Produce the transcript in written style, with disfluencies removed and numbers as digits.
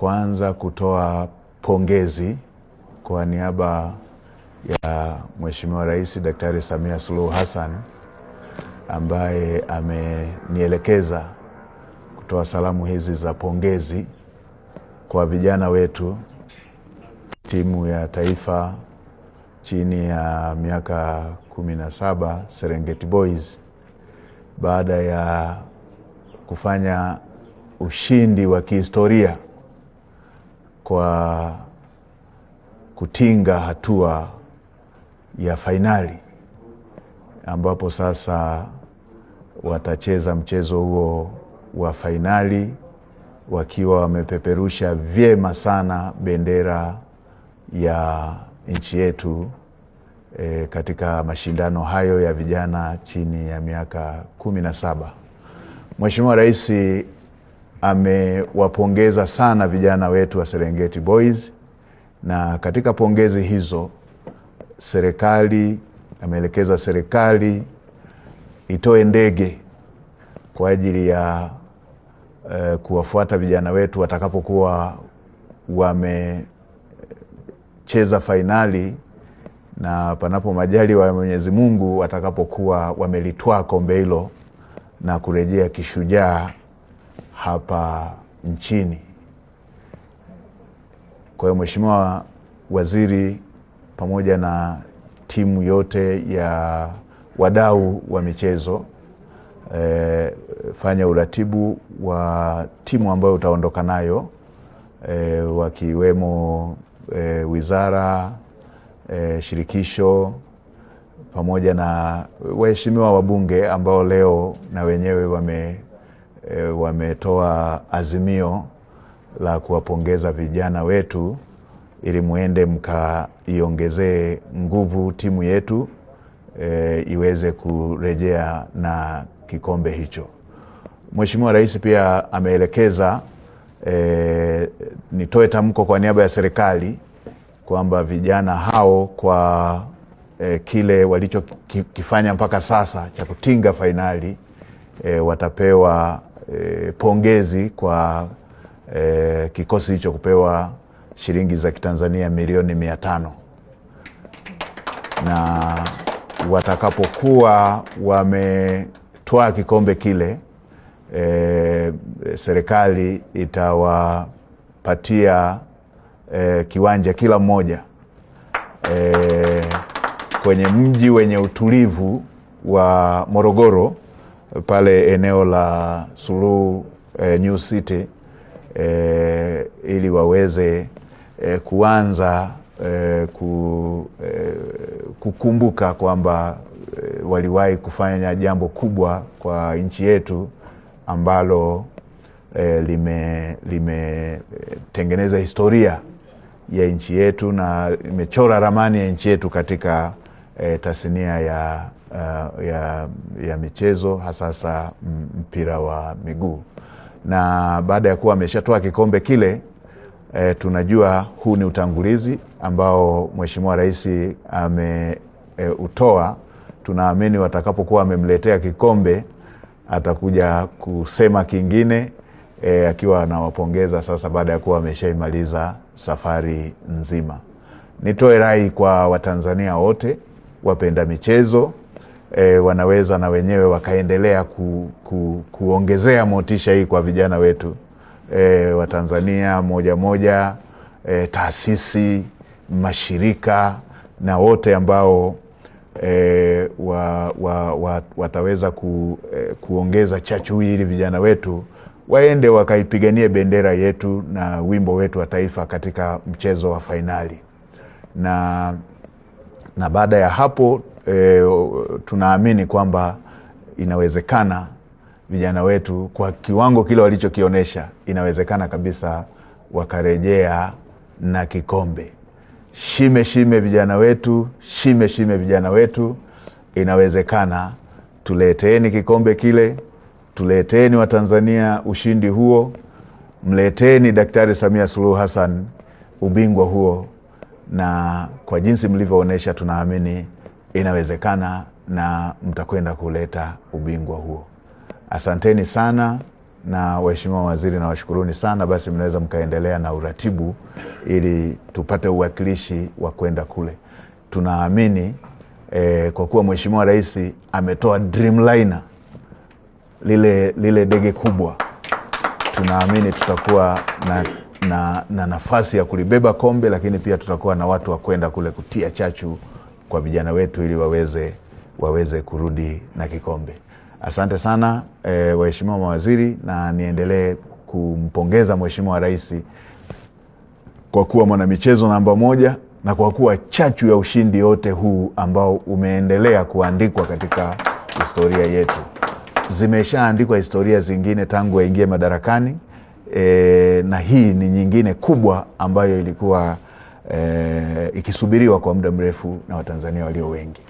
kwanza kutoa pongezi kwa niaba ya Mheshimiwa Rais Daktari Samia Suluhu Hassan ambaye amenielekeza kutoa salamu hizi za pongezi kwa vijana wetu, timu ya taifa chini ya miaka 17 Serengeti Boys, baada ya kufanya ushindi wa kihistoria kwa kutinga hatua ya fainali, ambapo sasa watacheza mchezo huo wa fainali wakiwa wamepeperusha vyema sana bendera ya nchi yetu katika mashindano hayo ya vijana chini ya miaka 17. Mheshimiwa Rais amewapongeza sana vijana wetu wa Serengeti Boys, na katika pongezi hizo ameelekeza serikali itoe ndege kwa ajili ya kuwafuata vijana wetu watakapokuwa wamecheza fainali, na panapo majaliwa ya Mwenyezi Mungu watakapokuwa wamelitwaa kombe hilo na kurejea kishujaa hapa nchini. Kwa hiyo Mheshimiwa Waziri pamoja na timu yote ya wadau wa michezo, fanya uratibu wa timu ambayo utaondoka nayo, wakiwemo wizara, shirikisho pamoja na waheshimiwa wabunge ambao leo na wenyewe wametoa azimio la kuwapongeza vijana wetu ili muende mkaiongezee nguvu timu yetu iweze kurejea na kikombe hicho. Mheshimiwa Rais pia ameelekeza nitoe tamko kwa niaba ya serikali kwamba vijana hao kwa kile walichokifanya mpaka sasa cha kutinga fainali watapewa pongezi kwa kikosi hicho kupewa shilingi za Kitanzania milioni 500, na watakapokuwa wametoa kikombe kile serikali itawapatia kiwanja kila mmoja kwenye mji wenye utulivu wa Morogoro, pale eneo la Suluhu New City, ili waweze kuanza kukumbuka kwamba waliwahi kufanya jambo kubwa kwa nchi yetu ambalo limetengeneza historia ya nchi yetu na imechora ramani ya nchi yetu katika tasnia ya michezo, hasa mpira wa miguu. Na baada ya kuwa ameshatoa kikombe kile, tunajua huu ni utangulizi ambao Mheshimiwa Rais ameutoa. Tunaamini watakapokuwa wamemletea kikombe atakuja kusema kingine akiwa anawapongeza sasa baada ya kuwa ameshaimaliza safari nzima. Nitoe rai kwa Watanzania wote wapenda michezo, wanaweza na wenyewe wakaendelea kuongezea motisha hii kwa vijana wetu Watanzania moja, taasisi, mashirika na wote ambao wataweza kuongeza chachu hii ili vijana wetu waende wakaipiganie bendera yetu na wimbo wetu wa taifa katika mchezo wa fainali. Na baada ya hapo tunaamini kwamba inawezekana vijana wetu kwa kiwango kile walichokionyesha, inawezekana kabisa wakarejea na kikombe. Shime vijana wetu, shime vijana wetu, inawezekana. Tuleteeni kikombe kile, tuleteeni Watanzania ushindi huo, mleteeni Daktari Samia Suluhu Hassan ubingwa huo, na kwa jinsi mlivyoonesha tunaamini inawezekana na mtakwenda kuleta ubingwa huo. Asanteni sana na waheshimiwa waziri na washukuruni sana, basi mnaweza mkaendelea na uratibu ili tupate uwakilishi wa kwenda kule. Tunaamini kwa kuwa Mheshimiwa Rais ametoa Dreamliner, lile ndege kubwa, tunaamini tutakuwa na nafasi ya kulibeba kombe, lakini pia tutakuwa na watu wa kwenda kule kutia chachu kwa vijana wetu ili waweze kurudi na kikombe. Asante sana waheshimiwa mawaziri, na niendelee kumpongeza Mheshimiwa Rais kwa kuwa mwanamichezo namba 1 na kwa kuwa chachu ya ushindi yote huu ambao umeendelea kuandikwa katika historia yetu. Zimeshaandikwa historia zingine tangu aingie madarakani, na hii ni nyingine kubwa ambayo ilikuwa ikisubiriwa kwa muda mrefu na Watanzania walio wengi.